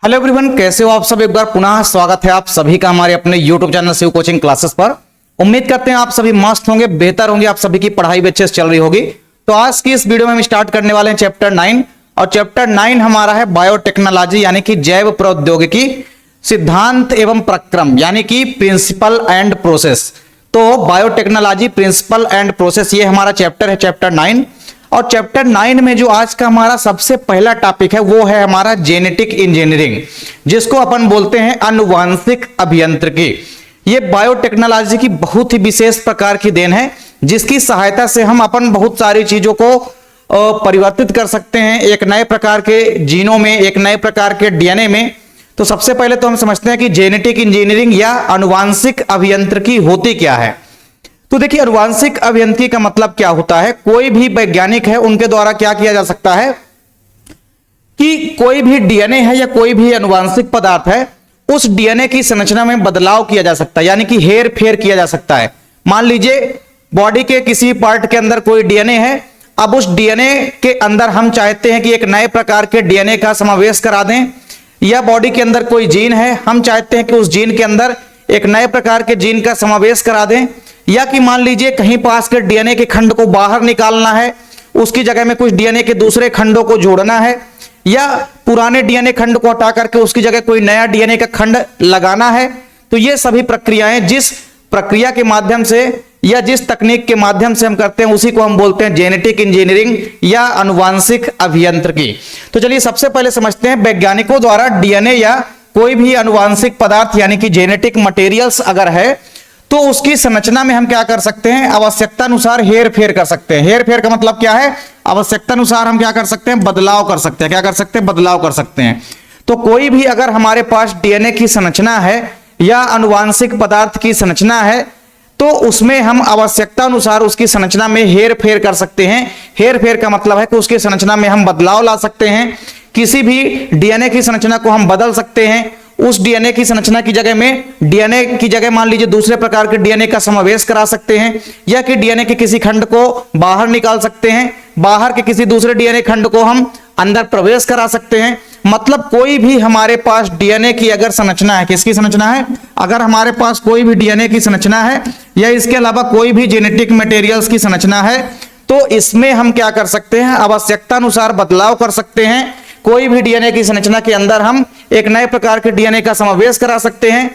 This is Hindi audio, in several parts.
हेलो एवरीवन, कैसे हो आप सब। एक बार पुनः स्वागत है आप सभी का हमारे अपने YouTube channel Shiv coaching classes पर। उम्मीद करते हैं आप सभी मस्त होंगे, बेहतर होंगे, आप सभी की पढ़ाई भी अच्छे से चल रही होगी। तो आज की इस वीडियो में हम स्टार्ट करने वाले हैं चैप्टर 9 और चैप्टर 9 हमारा है बायोटेक्नोलॉजी यानी कि जैव प्रौद्योगिकी सिद्धांत एवं प्रक्रम यानी कि प्रिंसिपल एंड प्रोसेस। तो बायोटेक्नोलॉजी प्रिंसिपल एंड प्रोसेस ये हमारा चैप्टर है, चैप्टर 9। और चैप्टर 9 में जो आज का हमारा सबसे पहला टॉपिक है वो है हमारा जेनेटिक इंजीनियरिंग, जिसको अपन बोलते हैं आनुवांशिक अभियांत्रिकी। ये बायोटेक्नोलॉजी की बहुत ही विशेष प्रकार की देन है, जिसकी सहायता से हम अपन बहुत सारी चीजों को परिवर्तित कर सकते हैं एक नए प्रकार के जीनों में, एक नए प्रकार के डीएनए में। तो सबसे पहले तो हम समझते हैं कि जेनेटिक इंजीनियरिंग या आनुवांशिक अभियांत्रिकी होती क्या है। तो देखिए, आनुवांशिक अभियांत्रिकी का मतलब क्या होता है। कोई भी वैज्ञानिक है, उनके द्वारा क्या किया जा सकता है कि कोई भी डीएनए है या कोई भी आनुवांशिक पदार्थ है, उस डीएनए की संरचना में बदलाव किया जा सकता है, यानी कि हेर फेर किया जा सकता है। मान लीजिए बॉडी के किसी पार्ट के अंदर कोई डीएनए है, अब उस डीएनए के अंदर हम चाहते हैं कि एक नए प्रकार के डीएनए का समावेश करा दें, या बॉडी के अंदर कोई जीन है, हम चाहते हैं कि उस जीन के अंदर एक नए प्रकार के जीन का समावेश करा दें, या कि मान लीजिए कहीं पास के डीएनए के खंड को बाहर निकालना है, उसकी जगह में कुछ डीएनए के दूसरे खंडों को जोड़ना है, या पुराने डीएनए खंड को हटा करके उसकी जगह कोई नया डीएनए का खंड लगाना है। तो ये सभी प्रक्रियाएं जिस प्रक्रिया के माध्यम से या जिस तकनीक के माध्यम से हम करते हैं उसी को हम बोलते हैं जेनेटिक इंजीनियरिंग या आनुवांशिक अभियांत्रिकी। तो चलिए सबसे पहले समझते हैं वैज्ञानिकों द्वारा डीएनए या कोई भी आनुवांशिक पदार्थ यानी कि जेनेटिक मटेरियल्स अगर है तो उसकी संरचना में हम क्या कर सकते हैं, आवश्यकता अनुसार हेर फेर कर सकते हैं। हेर फेर का मतलब क्या है, आवश्यकता अनुसार हम क्या कर सकते हैं, बदलाव कर सकते हैं। क्या कर सकते हैं, बदलाव कर सकते हैं। तो कोई भी अगर हमारे पास डीएनए की संरचना है या आनुवांशिक पदार्थ की संरचना है तो उसमें हम आवश्यकता अनुसार उसकी संरचना में हेर फेर कर सकते हैं। हेर फेर का मतलब है कि उसकी संरचना में हम बदलाव ला सकते हैं। किसी भी डीएनए की संरचना को हम बदल सकते हैं। उस डीएनए की संरचना की जगह में डीएनए की जगह मान लीजिए दूसरे प्रकार के डीएनए का समावेश करा सकते हैं, या कि डीएनए के किसी खंड को बाहर निकाल सकते हैं, बाहर के किसी दूसरे डीएनए खंड को हम अंदर प्रवेश करा सकते हैं। मतलब कोई भी हमारे पास डीएनए की अगर संरचना है, किसकी संरचना है, अगर हमारे पास कोई भी डीएनए की संरचना है या इसके अलावा कोई भी जेनेटिक मटेरियल्स की संरचना है, तो इसमें हम क्या कर सकते हैं, आवश्यकता अनुसार बदलाव कर सकते हैं। कोई भी डीएनए की संरचना के अंदर हम एक नए प्रकार के डीएनए का समावेश करा सकते हैं।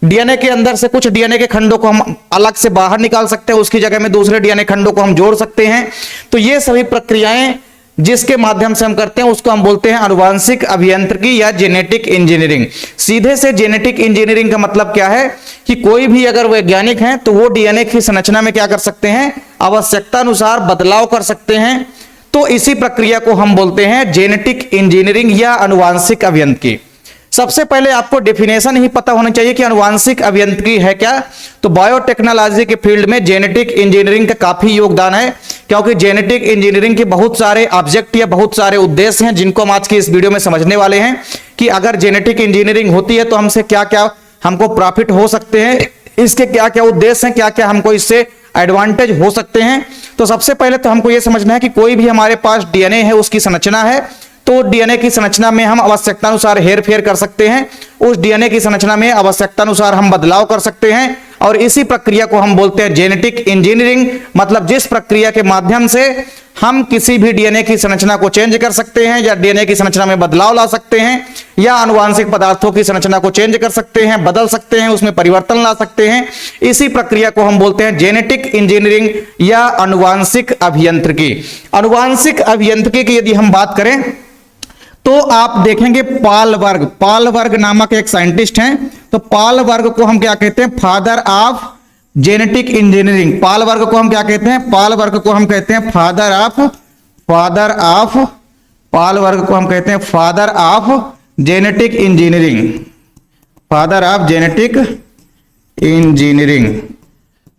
डीएनए के अंदर से कुछ डीएनए के खंडों को हम अलग से बाहर निकाल सकते हैं, उसकी जगह में दूसरे डीएनए खंडों को हम जोड़ सकते हैं। तो ये सभी प्रक्रियाएं जिसके माध्यम से हम करते हैं उसको हम बोलते हैं आनुवांशिक अभियांत्रिकी या जेनेटिक इंजीनियरिंग। सीधे से जेनेटिक इंजीनियरिंग का मतलब क्या है कि कोई भी अगर वैज्ञानिक हैं तो वो डीएनए की संरचना में क्या कर सकते हैं, आवश्यकता अनुसार बदलाव कर सकते हैं। तो इसी प्रक्रिया को हम बोलते हैं जेनेटिक इंजीनियरिंग या आनुवांशिक अभियांत्रिकी। सबसे पहले आपको डेफिनेशन ही पता होना चाहिए कि आनुवांशिक अभियांत्रिकी है क्या। तो बायोटेक्नोलॉजी के फील्ड में जेनेटिक इंजीनियरिंग का काफी योगदान है, क्योंकि जेनेटिक इंजीनियरिंग के बहुत सारे ऑब्जेक्ट या बहुत सारे उद्देश्य हैं जिनको हम आज की इस वीडियो में समझने वाले हैं कि अगर जेनेटिक इंजीनियरिंग होती है तो हमसे क्या क्या हमको प्रॉफिट हो सकते हैं, इसके क्या क्या उद्देश्य हैं, क्या क्या हमको इससे एडवांटेज हो सकते हैं। तो सबसे पहले तो हमको यह समझना है कि कोई भी हमारे पास डीएनए है, उसकी संरचना है, तो डीएनए की संरचना में हम आवश्यकता अनुसार हेर फेर कर सकते हैं। उस डीएनए की संरचना में आवश्यकता अनुसार हम बदलाव कर सकते हैं, और इसी प्रक्रिया को हम बोलते हैं जेनेटिक इंजीनियरिंग। मतलब जिस प्रक्रिया के माध्यम से हम किसी भी डीएनए की संरचना को चेंज कर सकते हैं, या डीएनए की संरचना में बदलाव ला सकते हैं, या आनुवांशिक पदार्थों की संरचना को चेंज कर सकते हैं, बदल सकते हैं, उसमें परिवर्तन ला सकते हैं। इसी प्रक्रिया को हम बोलते हैं जेनेटिक इंजीनियरिंग या आनुवांशिक अभियांत्रिकी। आनुवांशिक अभियांत्रिकी की यदि हम बात करें तो आप देखेंगे पाल वर्ग नामक एक साइंटिस्ट हैं। तो पाल वर्ग को हम क्या कहते हैं, फादर ऑफ जेनेटिक इंजीनियरिंग। पाल वर्ग को हम क्या कहते हैं, पाल वर्ग को हम कहते हैं फादर ऑफ पाल वर्ग को हम कहते हैं father of genetic engineering, father of genetic engineering.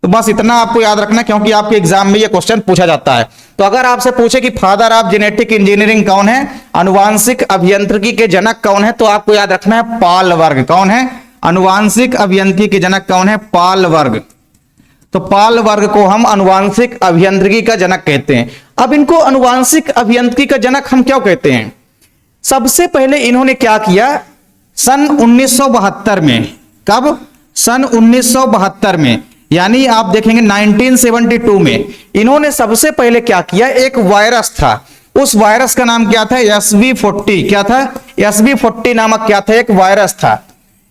तो बस इतना आपको याद रखना, क्योंकि आपके एग्जाम में ये क्वेश्चन पूछा जाता है। तो अगर आपसे पूछे कि फादर ऑफ जेनेटिक इंजीनियरिंग कौन है, आनुवांशिक अभियांत्रिकी के जनक कौन है, तो आपको याद रखना है पाल वर्ग। कौन है, आनुवांशिक अभियांत्रिकी के जनक कौन है, पाल वर्ग। तो पाल वर्ग को हम आनुवांशिक अभियांत्रिकी का जनक कहते हैं। अब इनको आनुवांशिक अभियांत्रिकी का जनक हम क्यों कहते हैं, सबसे पहले इन्होंने क्या किया सन 1972 में। कब? सन 1972 में, यानी आप देखेंगे 1972 में इन्होंने सबसे पहले क्या किया, एक वायरस था, उस वायरस का नाम क्या था, SV40। क्या था? SV40 नामक क्या था, एक वायरस था।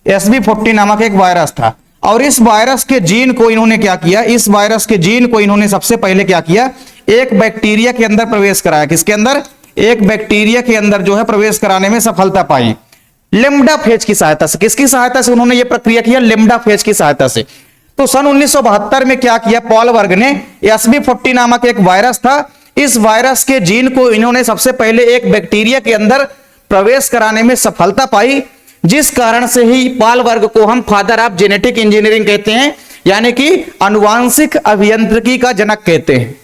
SV40 नामक एक वायरस था, और इस वायरस के जीन को इन्होंने क्या किया, इस वायरस के जीन को इन्होंने सबसे पहले क्या किया, एक बैक्टीरिया के अंदर प्रवेश कराया। किसके अंदर? एक बैक्टीरिया के अंदर जो है प्रवेश कराने में सफलता पाई, लेम्डा फेज की सहायता से। किसकी सहायता से उन्होंने ये प्रक्रिया किया? लेम्डा फेज की सहायता से। तो सन 1972 में क्या किया पॉल वर्ग ने, SV40 नामक एक वायरस था, इस वायरस के जीन को इन्होंने सबसे पहले एक बैक्टीरिया के अंदर प्रवेश कराने में सफलता पाई, जिस कारण से ही पॉल वर्ग को हम फादर ऑफ जेनेटिक इंजीनियरिंग कहते हैं, यानी कि आनुवांशिक अभियांत्रिकी का जनक कहते हैं।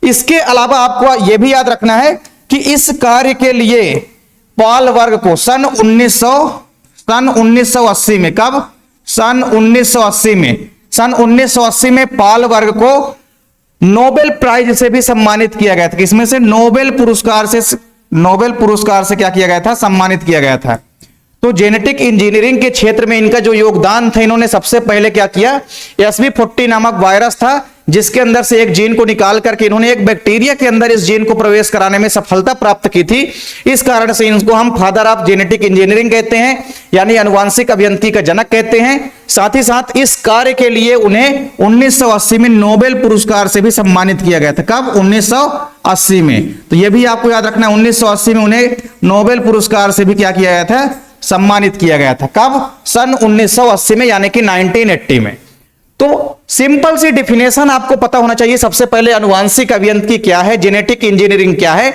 इसके अलावा आपको यह भी याद रखना है कि इस कार्य के लिए पॉल वर्ग को सन 1980 में, कब? सन 1980 में पॉल वर्ग को नोबेल प्राइज से भी सम्मानित किया गया था। किसमें से? नोबेल पुरस्कार से क्या किया गया था? सम्मानित किया गया था। तो जेनेटिक इंजीनियरिंग के क्षेत्र में इनका जो योगदान था, इन्होंने सबसे पहले क्या किया, SV40 नामक वायरस था, जिसके अंदर से एक जीन को निकाल करके इन्होंने एक बैक्टीरिया के अंदर इस जीन को प्रवेश कराने में सफलता प्राप्त की थी। इस कारण से इनको हम फादर ऑफ जेनेटिक इंजीनियरिंग कहते हैं, यानी आनुवांशिक अभियांत्रिकी का जनक कहते हैं। साथ ही साथ इस कार्य के लिए उन्हें 1980 में नोबेल पुरस्कार से भी सम्मानित किया गया था। कब? 1980 में। तो यह भी आपको याद रखना, 1980 में उन्हें नोबेल पुरस्कार से भी क्या किया गया था? सम्मानित किया गया था। कब? सन 1980 में, यानी कि 1980 में। तो सिंपल सी डिफिनेशन आपको पता होना चाहिए। सबसे पहले आनुवांशिक अभियांत्रिकी क्या है, जेनेटिक इंजीनियरिंग क्या है।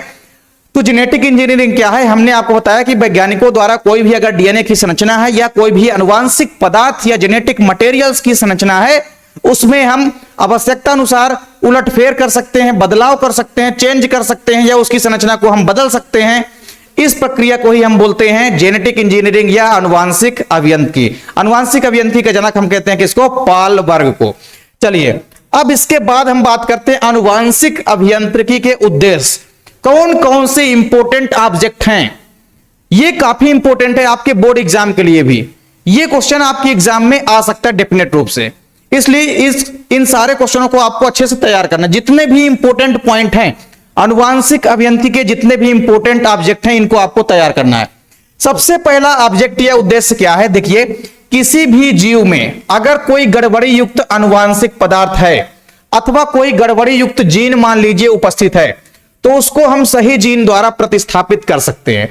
तो जेनेटिक इंजीनियरिंग क्या है, हमने आपको बताया कि वैज्ञानिकों द्वारा कोई भी अगर डीएनए की संरचना है या कोई भी आनुवांशिक पदार्थ या जेनेटिक मटेरियल्स की संरचना है, उसमें हम आवश्यकता अनुसार उलटफेर कर सकते हैं, बदलाव कर सकते हैं, चेंज कर सकते हैं, या उसकी संरचना को हम बदल सकते हैं। इस प्रक्रिया को ही हम बोलते हैं जेनेटिक इंजीनियरिंग या आनुवांशिक अभियांत्रिकी। आनुवांशिक अभियांत्रिकी का जनक हम कहते हैं किसको? पॉल वर्ग को। चलिए, अब इसके बाद हम बात करते हैं आनुवांशिक अभियांत्रिकी के उद्देश्य। कौन कौन से इंपॉर्टेंट ऑब्जेक्ट हैं? ये काफी इंपॉर्टेंट है आपके बोर्ड एग्जाम के लिए भी। ये क्वेश्चन आपके एग्जाम में आ सकता है डेफिनेट रूप से, इसलिए इन सारे क्वेश्चनों को आपको अच्छे से तैयार करना। जितने भी इंपॉर्टेंट पॉइंट हैं, आनुवांशिक अभियांत्रिकी के जितने भी इंपॉर्टेंट ऑब्जेक्ट हैं, इनको आपको तैयार करना है। सबसे पहला ऑब्जेक्ट या उद्देश्य क्या है? देखिए, किसी भी जीव में अगर कोई गड़बड़ी युक्त आनुवांशिक पदार्थ है अथवा कोई गड़बड़ी युक्त जीन मान लीजिए उपस्थित है, तो उसको हम सही जीन द्वारा प्रतिस्थापित कर सकते हैं।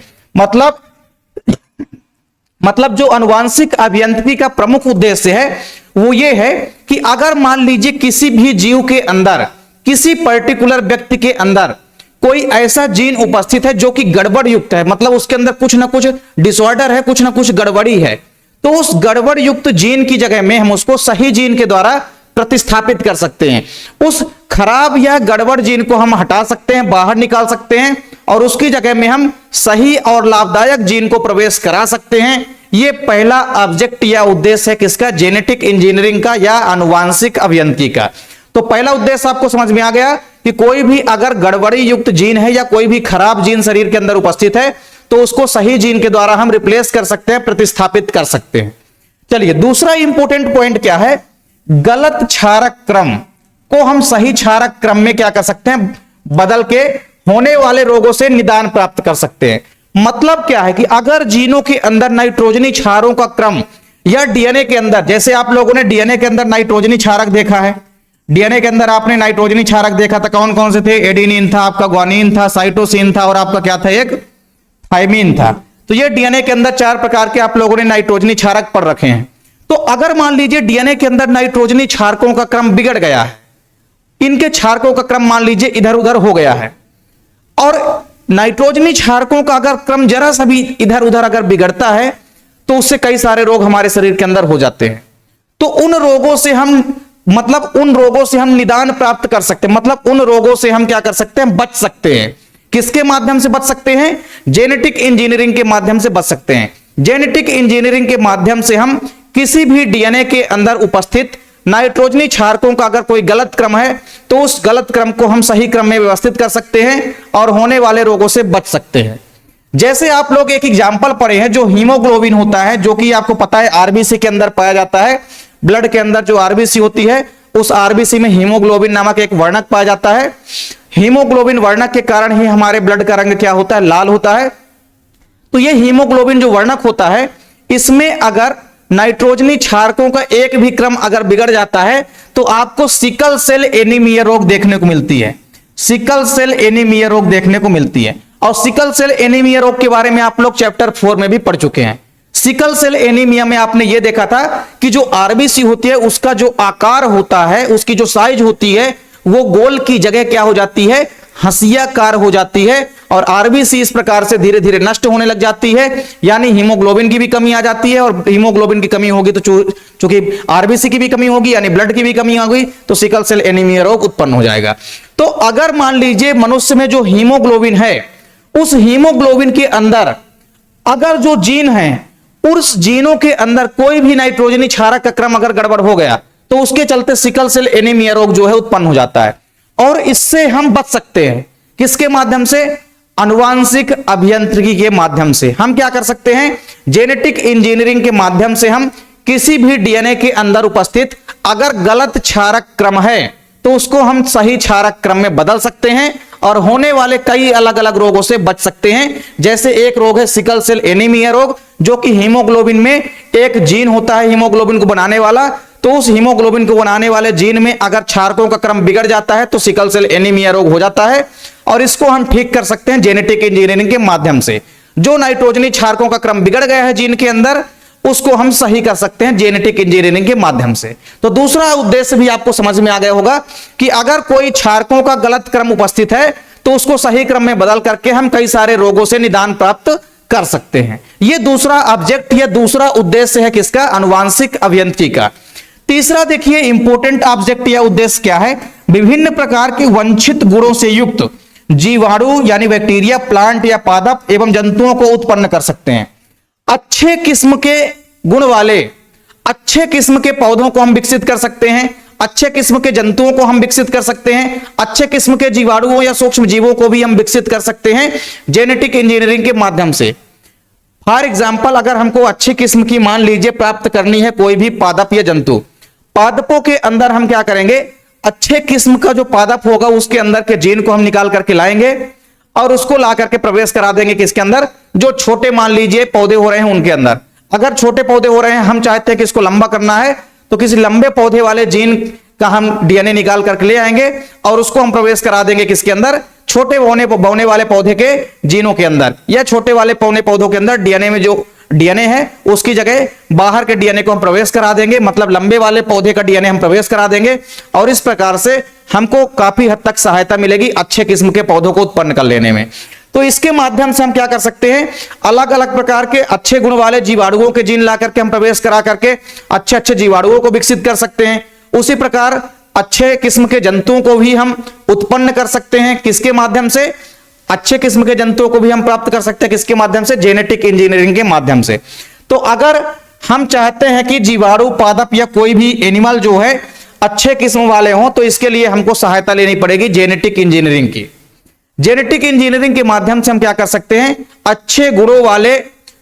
मतलब जो आनुवांशिक अभियांत्रिकी का प्रमुख उद्देश्य है वो ये है कि अगर मान लीजिए किसी भी जीव के अंदर, किसी पर्टिकुलर व्यक्ति के अंदर कोई ऐसा जीन उपस्थित है जो कि गड़बड़ युक्त है, मतलब उसके अंदर कुछ ना कुछ डिसऑर्डर है, कुछ ना कुछ गड़बड़ी है, तो उस गड़बड़ युक्त जीन की जगह में हम उसको सही जीन के द्वारा प्रतिस्थापित कर सकते हैं। उस खराब या गड़बड़ जीन को हम हटा सकते हैं, बाहर निकाल सकते हैं, और उसकी जगह में हम सही और लाभदायक जीन को प्रवेश करा सकते हैं। यह पहला ऑब्जेक्ट या उद्देश्य है किसका? जेनेटिक इंजीनियरिंग का या आनुवांशिक अभियांत्रिकी का। तो पहला उद्देश्य आपको समझ में आ गया कि कोई भी अगर गड़बड़ी युक्त जीन है या कोई भी खराब जीन शरीर के अंदर उपस्थित है, तो उसको सही जीन के द्वारा हम रिप्लेस कर सकते हैं, प्रतिस्थापित कर सकते हैं। चलिए, दूसरा इंपॉर्टेंट पॉइंट क्या है? गलत क्षारक क्रम को हम सही क्षारक क्रम में क्या कर सकते हैं? बदल के होने वाले रोगों से निदान प्राप्त कर सकते हैं। मतलब क्या है कि अगर जीनों के अंदर नाइट्रोजनी क्षारों का क्रम या डीएनए के अंदर, जैसे आप लोगों ने डीएनए के अंदर नाइट्रोजनी क्षारक देखा है, डीएनए के अंदर आपने नाइट्रोजनी क्षारक देखा था, कौन कौन से थे? एडेनिन था, आपका ग्वानिन था, साइटोसिन था, और आपका क्या था? एक थायमिन था। तो ये डीएनए के अंदर 4 प्रकार के आप लोगों ने नाइट्रोजनी क्षारक पढ़ रखे हैं। तो अगर मान लीजिए डीएनए के अंदर नाइट्रोजनी क्षारकों का क्रम बिगड़ गया है, इनके क्षारकों का क्रम मान लीजिए इधर उधर हो गया है, और नाइट्रोजनी क्षारकों का अगर क्रम जरा सा भी इधर उधर अगर बिगड़ता है, तो उससे कई सारे रोग हमारे शरीर के अंदर हो जाते हैं। तो उन रोगों से हम निदान प्राप्त कर सकते हैं, मतलब उन रोगों से हम क्या कर सकते हैं? बच सकते हैं। किसके माध्यम से बच सकते हैं? जेनेटिक इंजीनियरिंग के माध्यम से बच सकते हैं। जेनेटिक इंजीनियरिंग के माध्यम से हम किसी भी डीएनए के अंदर उपस्थित नाइट्रोजनी क्षारकों का अगर कोई गलत क्रम है, तो उस गलत क्रम को हम सही क्रम में व्यवस्थित कर सकते हैं और होने वाले रोगों से बच सकते हैं। जैसे आप लोग एक एग्जाम्पल पढ़े हैं, जो हीमोग्लोबिन होता है, जो कि आपको पता है आरबीसी के अंदर पाया जाता है। ब्लड के अंदर जो आरबीसी होती है, उस आरबीसी में हीमोग्लोबिन नामक एक वर्णक पाया जाता है। हीमोग्लोबिन वर्णक के कारण ही हमारे ब्लड का रंग क्या होता है, लाल होता है। तो ये हीमोग्लोबिन जो वर्णक होता है, इसमें अगर नाइट्रोजनी क्षारकों का एक भी क्रम अगर बिगड़ जाता है तो आपको सिकल सेल एनीमिया रोग देखने को मिलती है। सिकल सेल एनीमिया रोग देखने को मिलती है। और सिकल सेल एनीमिया रोग के बारे में आप लोग चैप्टर 4 में भी पढ़ चुके हैं। सिकल सेल एनीमिया में आपने यह देखा था कि जो आरबीसी होती है, उसका जो आकार होता है, उसकी जो साइज होती है, वो गोल की जगह क्या हो जाती है, हंसियाकार हो जाती है। और आरबीसी इस प्रकार से धीरे धीरे नष्ट होने लग जाती है, यानी हीमोग्लोबिन की भी कमी आ जाती है। और हीमोग्लोबिन की कमी होगी तो चूंकि आरबीसी की भी कमी होगी, यानी ब्लड की भी कमी होगी, तो सिकल सेल एनीमिया रोग उत्पन्न हो जाएगा। तो अगर मान लीजिए मनुष्य में जो हीमोग्लोबिन है, उस हीमोग्लोबिन के अंदर अगर जो जीन है, उस जीनों के अंदर कोई भी नाइट्रोजनी क्षारक का क्रम अगर गड़बड़ हो गया, तो उसके चलते सिकल सेल एनीमिया रोग जो है उत्पन्न हो जाता है। और इससे हम बच सकते हैं किसके माध्यम से, आनुवांशिक अभियांत्रिकी के माध्यम से। हम क्या कर सकते हैं, जेनेटिक इंजीनियरिंग के माध्यम से हम किसी भी डीएनए के अंदर उपस्थित अगर गलत क्षारक क्रम है तो उसको हम सही क्षारक क्रम में बदल सकते हैं और होने वाले कई अलग अलग रोगों से बच सकते हैं। जैसे एक रोग है सिकल सेल एनीमिया रोग, जो कि हीमोग्लोबिन में एक जीन होता है हीमोग्लोबिन को बनाने वाला। तो उस हीमोग्लोबिन को बनाने वाले जीन में अगर क्षारकों का क्रम बिगड़ जाता है तो सिकल सेल एनीमिया रोग हो जाता है। और इसको हम ठीक कर सकते हैं जेनेटिक इंजीनियरिंग के माध्यम से। जो नाइट्रोजनी क्षारकों का क्रम बिगड़ गया है जीन के अंदर, उसको हम सही कर सकते हैं जेनेटिक इंजीनियरिंग के माध्यम से। तो दूसरा उद्देश्य भी आपको समझ में आ गया होगा कि अगर कोई क्षारकों का गलत क्रम उपस्थित है तो उसको सही क्रम में बदल करके हम कई सारे रोगों से निदान प्राप्त कर सकते हैं। यह दूसरा ऑब्जेक्ट या दूसरा उद्देश्य है किसका, आनुवांशिक अभियांत्रिकी का। तीसरा देखिए इंपॉर्टेंट ऑब्जेक्ट या उद्देश्य क्या है, विभिन्न प्रकार के वांछित गुणों से युक्त जीवाणु यानी बैक्टीरिया, प्लांट या पादप एवं जंतुओं को उत्पन्न कर सकते हैं। अच्छे किस्म के गुण वाले अच्छे किस्म के पौधों को हम विकसित कर सकते हैं, अच्छे किस्म के जंतुओं को हम विकसित कर सकते हैं, अच्छे किस्म के जीवाणुओं या सूक्ष्म जीवों को भी हम विकसित कर सकते हैं जेनेटिक इंजीनियरिंग के माध्यम से। फॉर एग्जाम्पल, अगर हमको अच्छी किस्म की मान लीजिए प्राप्त करनी है कोई भी पादप या जंतु, पादपों के अंदर हम क्या करेंगे, अच्छे किस्म का जो पादप होगा उसके अंदर के जीन को हम निकाल करके लाएंगे और उसको ला करके प्रवेश करा देंगे किसके अंदर, जो छोटे मान लीजिए पौधे हो रहे हैं उनके अंदर। अगर छोटे पौधे हो रहे हैं, हम चाहते हैं कि इसको लंबा करना है, तो किसी लंबे पौधे वाले जीन का हम डीएनए निकाल करके ले आएंगे और उसको हम प्रवेश करा देंगे किसके अंदर, छोटे बौने वाले पौधे के जीनों के अंदर, या छोटे वाले पौने पौधों के अंदर डीएनए में जो डीएनए है उसकी जगह बाहर के डीएनए को हम प्रवेश करा देंगे, मतलब लंबे वाले पौधे का डीएनए हम प्रवेश करा देंगे। और इस प्रकार से हमको काफी हद तक सहायता मिलेगी अच्छे किस्म के पौधों को उत्पन्न कर लेने में। तो इसके माध्यम से हम क्या कर सकते हैं, अलग अलग प्रकार के अच्छे गुण वाले जीवाणुओं के जीन ला करके हम प्रवेश करा करके अच्छे अच्छे जीवाणुओं को विकसित कर सकते हैं। उसी प्रकार अच्छे किस्म के जंतुओं को भी हम उत्पन्न कर सकते हैं, किसके माध्यम से, अच्छे किस्म के जंतुओं को भी हम प्राप्त कर सकते हैं किसके माध्यम से, जेनेटिक इंजीनियरिंग के माध्यम से। तो अगर हम चाहते हैं कि जीवाणु, पादप या कोई भी एनिमल जो है अच्छे किस्म वाले हों, तो इसके लिए हमको सहायता लेनी पड़ेगी जेनेटिक इंजीनियरिंग की। जेनेटिक इंजीनियरिंग के माध्यम से हम क्या कर सकते हैं, अच्छे गुणों वाले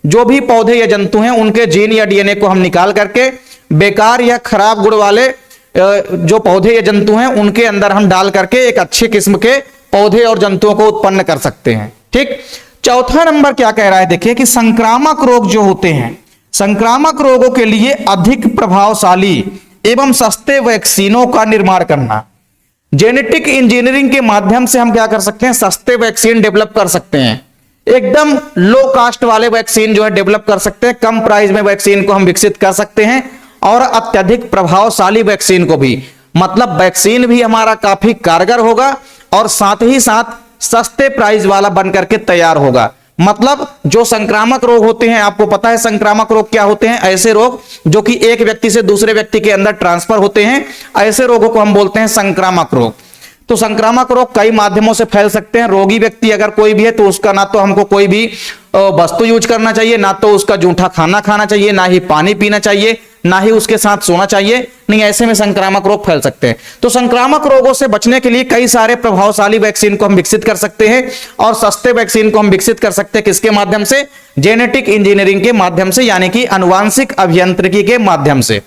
जो भी पौधे या जंतु हैं उनके जीन या डीएनए को हम निकाल करके बेकार या खराब गुण वाले जो पौधे या जंतु हैं उनके अंदर हम डाल करके एक अच्छे किस्म के पौधे और जंतुओं को उत्पन्न कर सकते हैं। ठीक, चौथा नंबर क्या कह रहा है, देखिए कि संक्रामक रोग जो होते हैं, संक्रामक रोगों के लिए अधिक प्रभावशाली एवं सस्ते वैक्सीनों का निर्माण करना। जेनेटिक इंजीनियरिंग के माध्यम से हम क्या कर सकते हैं, सस्ते वैक्सीन डेवलप कर सकते हैं, एकदम लो कास्ट वाले वैक्सीन जो है डेवलप कर सकते हैं, कम प्राइस में वैक्सीन को हम विकसित कर सकते हैं और अत्यधिक प्रभावशाली वैक्सीन को भी, मतलब वैक्सीन भी हमारा काफी कारगर होगा और साथ ही साथ सस्ते प्राइस वाला बनकर के तैयार होगा। मतलब जो संक्रामक रोग होते हैं, आपको पता है संक्रामक रोग क्या होते हैं, ऐसे रोग जो कि एक व्यक्ति से दूसरे व्यक्ति के अंदर ट्रांसफर होते हैं, ऐसे रोगों को हम बोलते हैं संक्रामक रोग। तो संक्रामक रोग कई माध्यमों से फैल सकते हैं। रोगी व्यक्ति अगर कोई भी है तो उसका ना तो हमको कोई भी वस्तु यूज करना चाहिए, ना तो उसका जूठा खाना खाना चाहिए, ना ही पानी पीना चाहिए, ना ही उसके साथ सोना चाहिए, नहीं ऐसे में संक्रामक रोग फैल सकते हैं। तो संक्रामक रोगों से बचने के लिए कई सारे प्रभावशाली वैक्सीन को हम विकसित कर सकते हैं और सस्ते वैक्सीन को हम विकसित कर सकते हैं। किसके माध्यम से? जेनेटिक इंजीनियरिंग के माध्यम से, यानी कि आनुवांशिक अभियांत्रिकी के माध्यम से।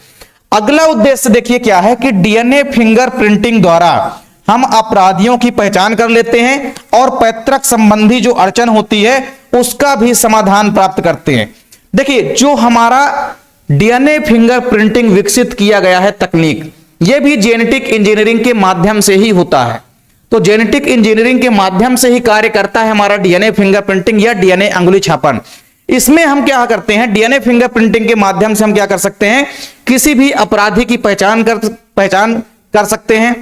अगला उद्देश्य देखिए क्या है कि डीएनए फिंगर प्रिंटिंग द्वारा हम अपराधियों की पहचान कर लेते हैं और पैतृक संबंधी जो अड़चन होती है उसका भी समाधान प्राप्त करते हैं। देखिए, जो हमारा डीएनए फिंगर प्रिंटिंग विकसित किया गया है तकनीक, यह भी जेनेटिक इंजीनियरिंग के माध्यम से ही होता है। तो जेनेटिक इंजीनियरिंग के माध्यम से ही कार्य करता है हमारा डीएनए फिंगर प्रिंटिंग या डीएनए अंगुली छापन। इसमें हम क्या करते हैं? डीएनए फिंगर प्रिंटिंग के माध्यम से हम क्या कर सकते हैं? किसी भी अपराधी की पहचान कर सकते हैं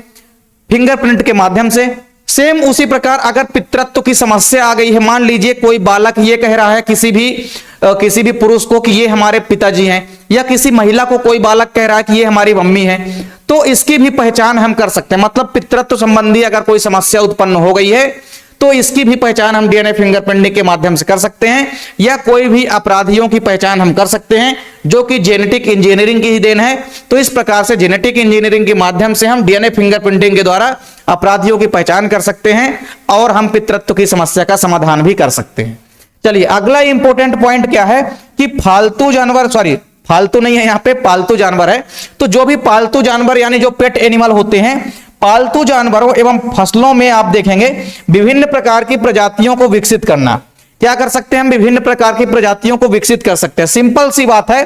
फिंगरप्रिंट के माध्यम से। सेम उसी प्रकार अगर पितृत्व की समस्या आ गई है, मान लीजिए कोई बालक ये कह रहा है किसी भी पुरुष को कि ये हमारे पिताजी हैं, या किसी महिला को कोई बालक कह रहा है कि ये हमारी मम्मी है, तो इसकी भी पहचान हम कर सकते हैं। मतलब पितृत्व संबंधी अगर कोई समस्या उत्पन्न हो गई है तो इसकी भी पहचान हम डीएनए फिंगरप्रिंटिंग के माध्यम से कर सकते हैं, या कोई भी अपराधियों की पहचान हम कर सकते हैं, जो कि जेनेटिक इंजीनियरिंग की ही देन है। तो इस प्रकार से जेनेटिक इंजीनियरिंग के माध्यम से हम डीएनए फिंगरप्रिंटिंग के द्वारा अपराधियों की पहचान कर सकते हैं और हम पितृत्व की समस्या का समाधान भी कर सकते हैं। चलिए, अगला इंपॉर्टेंट पॉइंट क्या है कि फालतू नहीं है, यहां पे पालतू जानवर है। तो जो भी पालतू जानवर यानी जो पेट एनिमल होते हैं, पालतू जानवरों एवं फसलों में आप देखेंगे विभिन्न प्रकार की प्रजातियों को विकसित करना। क्या कर सकते हैं हम? विभिन्न प्रकार की प्रजातियों को विकसित कर सकते हैं। सिंपल सी बात है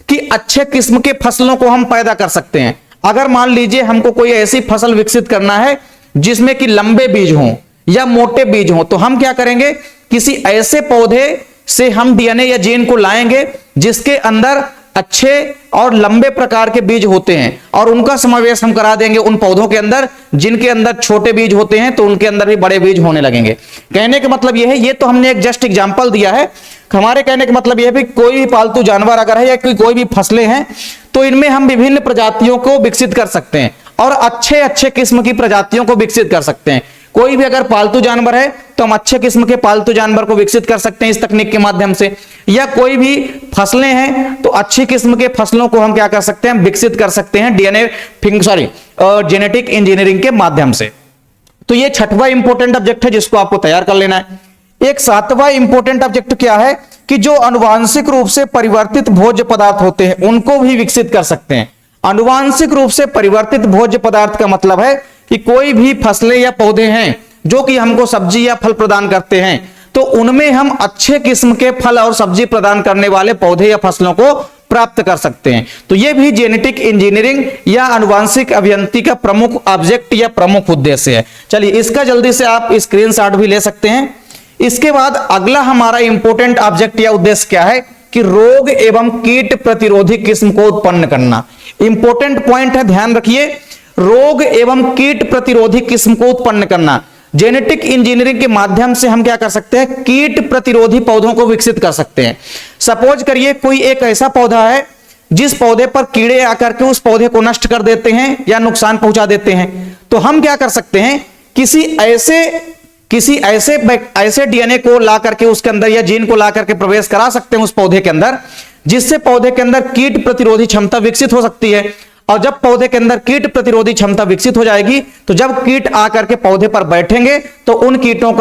कि अच्छे किस्म के फसलों को हम पैदा कर सकते हैं। अगर मान लीजिए हमको कोई ऐसी फसल विकसित करना है जिसमें कि लंबे बीज हों या मोटे बीज हों, तो हम क्या करेंगे? किसी ऐसे पौधे से हम डीएनए या जीन को लाएंगे जिसके अंदर अच्छे और लंबे प्रकार के बीज होते हैं, और उनका समावेश हम करा देंगे उन पौधों के अंदर जिनके अंदर छोटे बीज होते हैं, तो उनके अंदर भी बड़े बीज होने लगेंगे। कहने का मतलब यह है, ये तो हमने एक जस्ट एग्जांपल दिया है। हमारे कहने का मतलब यह है कि कोई भी पालतू जानवर अगर है या कोई भी फसलें हैं, तो इनमें हम विभिन्न प्रजातियों को विकसित कर सकते हैं और अच्छे किस्म की प्रजातियों को विकसित कर सकते हैं। कोई भी अगर पालतू जानवर है तो हम अच्छे किस्म के पालतू जानवर को विकसित कर सकते हैं इस तकनीक के माध्यम से, या कोई भी फसलें हैं तो अच्छी किस्म के फसलों को हम क्या कर सकते हैं? विकसित कर सकते हैं जेनेटिक इंजीनियरिंग के माध्यम से। तो ये छठवां इंपॉर्टेंट ऑब्जेक्ट है जिसको आपको तैयार कर लेना है। एक सातवां इंपॉर्टेंट ऑब्जेक्ट क्या है कि जो आनुवांशिक रूप से परिवर्तित भोज्य पदार्थ होते हैं उनको भी विकसित कर सकते हैं। आनुवांशिक रूप से परिवर्तित भोज्य पदार्थ का मतलब है कि कोई भी फसलें या पौधे हैं जो कि हमको सब्जी या फल प्रदान करते हैं, तो उनमें हम अच्छे किस्म के फल और सब्जी प्रदान करने वाले पौधे या फसलों को प्राप्त कर सकते हैं। तो यह भी जेनेटिक इंजीनियरिंग या आनुवांशिक अभियांत्रिकी का प्रमुख ऑब्जेक्ट या प्रमुख उद्देश्य है। चलिए, इसका जल्दी से आप स्क्रीनशॉट भी ले सकते हैं। इसके बाद अगला हमारा इंपॉर्टेंट ऑब्जेक्ट या उद्देश्य क्या है कि रोग एवं कीट प्रतिरोधी किस्म को उत्पन्न करना। इंपॉर्टेंट पॉइंट है, ध्यान रखिए, रोग एवं कीट प्रतिरोधी किस्म को उत्पन्न करना। जेनेटिक इंजीनियरिंग के माध्यम से हम क्या कर सकते हैं? कीट प्रतिरोधी पौधों को विकसित कर सकते हैं। सपोज करिए कोई एक ऐसा पौधा है जिस पौधे पर कीड़े आकर के उस पौधे को नष्ट कर देते हैं या नुकसान पहुंचा देते हैं, तो हम क्या कर सकते हैं? किसी ऐसे डीएनए को ला करके उसके अंदर या जीन को ला करके प्रवेश करा सकते हैं उस पौधे के अंदर, जिससे पौधे के अंदर कीट प्रतिरोधी क्षमता विकसित हो सकती है। और जब पौधे के अंदर कीट प्रतिरोधी क्षमता विकसित हो जाएगी, तो जब कीट आकर के पौधे पर बैठेंगे तो उन कीटों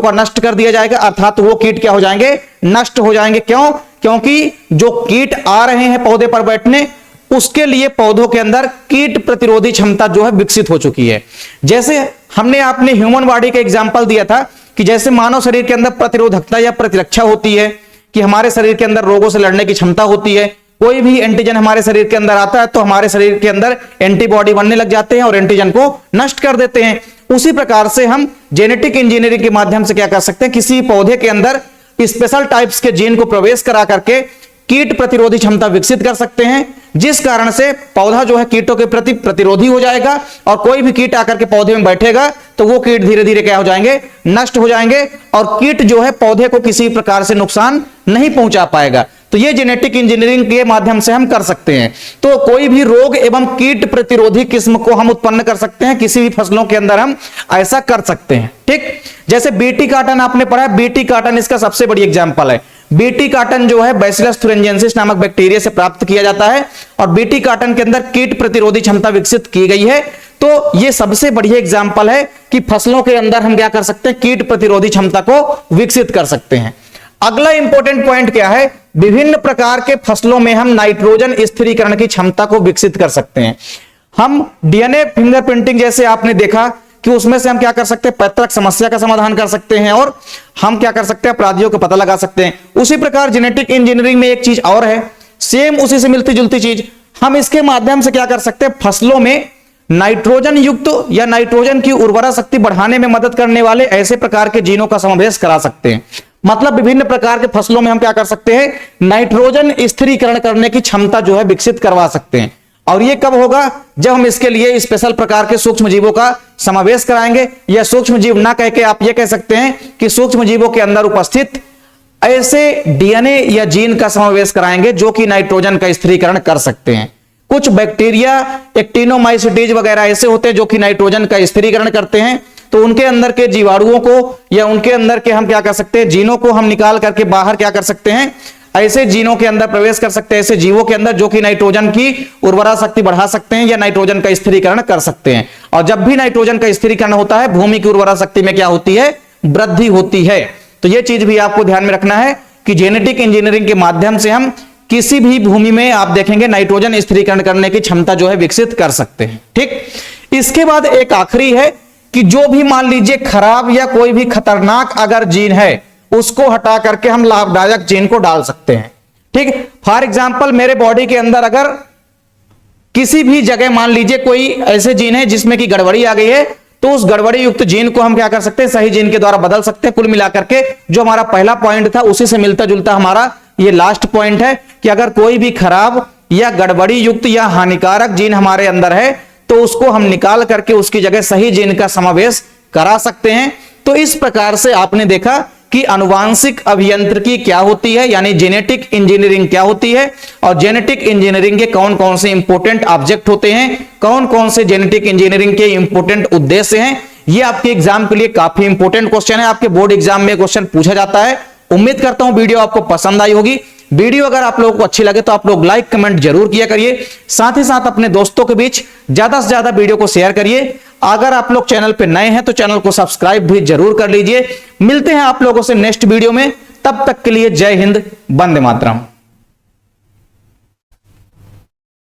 का नष्ट कर दिया जाएगा, अर्थात वो कीट क्या हो जाएंगे? नष्ट हो जाएंगे। क्यों? क्योंकि जो कीट आ रहे हैं पौधे पर बैठने, उसके लिए पौधों के अंदर कीट प्रतिरोधी क्षमता जो है विकसित हो चुकी है। जैसे हमने आपने ह्यूमन बॉडी का एग्जांपल दिया था कि जैसे मानव शरीर के अंदर प्रतिरोधकता या प्रतिरक्षा होती है, कि हमारे शरीर के अंदर रोगों से लड़ने की क्षमता होती है। कोई भी एंटीजन हमारे शरीर के अंदर आता है तो हमारे शरीर के अंदर एंटीबॉडी बनने लग जाते हैं और एंटीजन को नष्ट कर देते हैं। उसी प्रकार से हम जेनेटिक इंजीनियरिंग के माध्यम से क्या कर सकते हैं? किसी पौधे के अंदर स्पेशल टाइप्स के जीन को प्रवेश करा करके कीट प्रतिरोधी क्षमता विकसित कर सकते हैं, जिस कारण से पौधा जो है कीटों के प्रति प्रतिरोधी हो जाएगा, और कोई भी कीट आकर के पौधे में बैठेगा तो वो कीट धीरे धीरे क्या हो जाएंगे? नष्ट हो जाएंगे, और कीट जो है पौधे को किसी प्रकार से नुकसान नहीं पहुंचा पाएगा। तो ये जेनेटिक इंजीनियरिंग के माध्यम से हम कर सकते हैं। तो कोई भी रोग एवं कीट प्रतिरोधी किस्म को हम उत्पन्न कर सकते हैं, किसी भी फसलों के अंदर हम ऐसा कर सकते हैं। ठीक, जैसे बीटी काटन आपने पढ़ा है, बीटी काटन इसका सबसे बड़ी एग्जांपल है। बीटी कार्टन जो है बैसिलस thuringiensis नामक बैक्टीरिया से प्राप्त किया जाता है और बीटी कार्टन के अंदर कीट प्रतिरोधी क्षमता विकसित की गई है। तो ये सबसे बढ़िया एग्जाम्पल है कि फसलों के अंदर हम क्या कर सकते हैं, कीट प्रतिरोधी क्षमता को विकसित कर सकते हैं। अगला इंपॉर्टेंट पॉइंट क्या है, विभिन्न प्रकार के फसलों में हम नाइट्रोजन स्थिरीकरण की क्षमता को विकसित कर सकते हैं। हम डीएनए फिंगरप्रिंटिंग जैसे आपने देखा कि उसमें से हम क्या कर सकते हैं, पैतृक समस्या का समाधान कर सकते हैं और हम क्या कर सकते हैं, अपराधियों का पता लगा सकते हैं। उसी प्रकार जेनेटिक इंजीनियरिंग में एक चीज और है, सेम उसी से मिलती जुलती चीज, हम इसके माध्यम से क्या कर सकते हैं, फसलों में नाइट्रोजन युक्त या नाइट्रोजन की उर्वरा शक्ति बढ़ाने में मदद करने वाले ऐसे प्रकार के जीनों का समावेश करा सकते हैं। मतलब विभिन्न प्रकार के फसलों में हम क्या कर सकते हैं, नाइट्रोजन स्थिरीकरण करने की क्षमता जो है विकसित करवा सकते हैं। और ये कब होगा, जब हम इसके लिए स्पेशल प्रकार के सूक्ष्म जीवों का समावेश कराएंगे, या सूक्ष्म जीव ना कह के आप ये कह सकते हैं कि सूक्ष्म जीवों के अंदर उपस्थित ऐसे डीएनए या जीन का समावेश कराएंगे जो कि नाइट्रोजन का स्थिरीकरण कर सकते हैं। कुछ बैक्टीरिया एक्टिनोमाइसीटीज वगैरह ऐसे होते हैं जो कि नाइट्रोजन का स्थिरीकरण करते हैं, तो उनके अंदर के जीवाणुओं को या उनके अंदर के हम क्या कर सकते हैं, जीनों को हम निकाल करके बाहर क्या कर सकते हैं, ऐसे जीनों के अंदर प्रवेश कर सकते हैं, ऐसे जीवों के अंदर जो कि नाइट्रोजन की उर्वरा शक्ति बढ़ा सकते हैं या नाइट्रोजन का स्थिरीकरण कर सकते हैं। और जब भी नाइट्रोजन का स्थिरीकरण होता है, भूमि की उर्वरा शक्ति में क्या होती है, वृद्धि होती है। तो यह चीज भी आपको ध्यान में रखना है कि जेनेटिक इंजीनियरिंग के माध्यम से हम किसी भी भूमि में आप देखेंगे नाइट्रोजन स्थिरीकरण करने की क्षमता जो है विकसित कर सकते हैं। ठीक, इसके बाद एक आखिरी है कि जो भी मान लीजिए खराब या कोई भी खतरनाक अगर जीन है, उसको हटा करके हम लाभदायक जीन को डाल सकते हैं। ठीक, फॉर एग्जाम्पल मेरे बॉडी के अंदर अगर किसी भी जगह मान लीजिए कोई ऐसे जीन है जिसमें कि गड़बड़ी आ गई है, तो उस गड़बड़ी युक्त जीन को हम क्या कर सकते हैं, सही जीन के द्वारा बदल सकते हैं। कुल मिलाकर के जो हमारा पहला पॉइंट था उसी से मिलता जुलता हमारा ये लास्ट पॉइंट है कि अगर कोई भी खराब या गड़बड़ी युक्त या हानिकारक जीन हमारे अंदर है, तो उसको हम निकाल करके उसकी जगह सही जीन का समावेश करा सकते हैं। तो इस प्रकार से आपने देखा कि आनुवांशिक अभियांत्रिकी क्या होती है, यानी जेनेटिक इंजीनियरिंग क्या होती है, और जेनेटिक इंजीनियरिंग के कौन कौन से इंपॉर्टेंट ऑब्जेक्ट होते हैं, कौन कौन से जेनेटिक इंजीनियरिंग के इंपॉर्टेंट उद्देश्य हैं। ये आपके एग्जाम के लिए काफी इंपॉर्टेंट क्वेश्चन है, आपके बोर्ड एग्जाम में क्वेश्चन पूछा जाता है। उम्मीद करता हूं वीडियो आपको पसंद आई होगी। वीडियो अगर आप लोगों को अच्छी लगे तो आप लोग लाइक कमेंट जरूर किया करिए, साथ ही साथ अपने दोस्तों के बीच ज्यादा से ज्यादा वीडियो को शेयर करिए। अगर आप लोग चैनल पे नए हैं तो चैनल को सब्सक्राइब भी जरूर कर लीजिए। मिलते हैं आप लोगों से नेक्स्ट वीडियो में, तब तक के लिए जय हिंद, वंदे मातरम।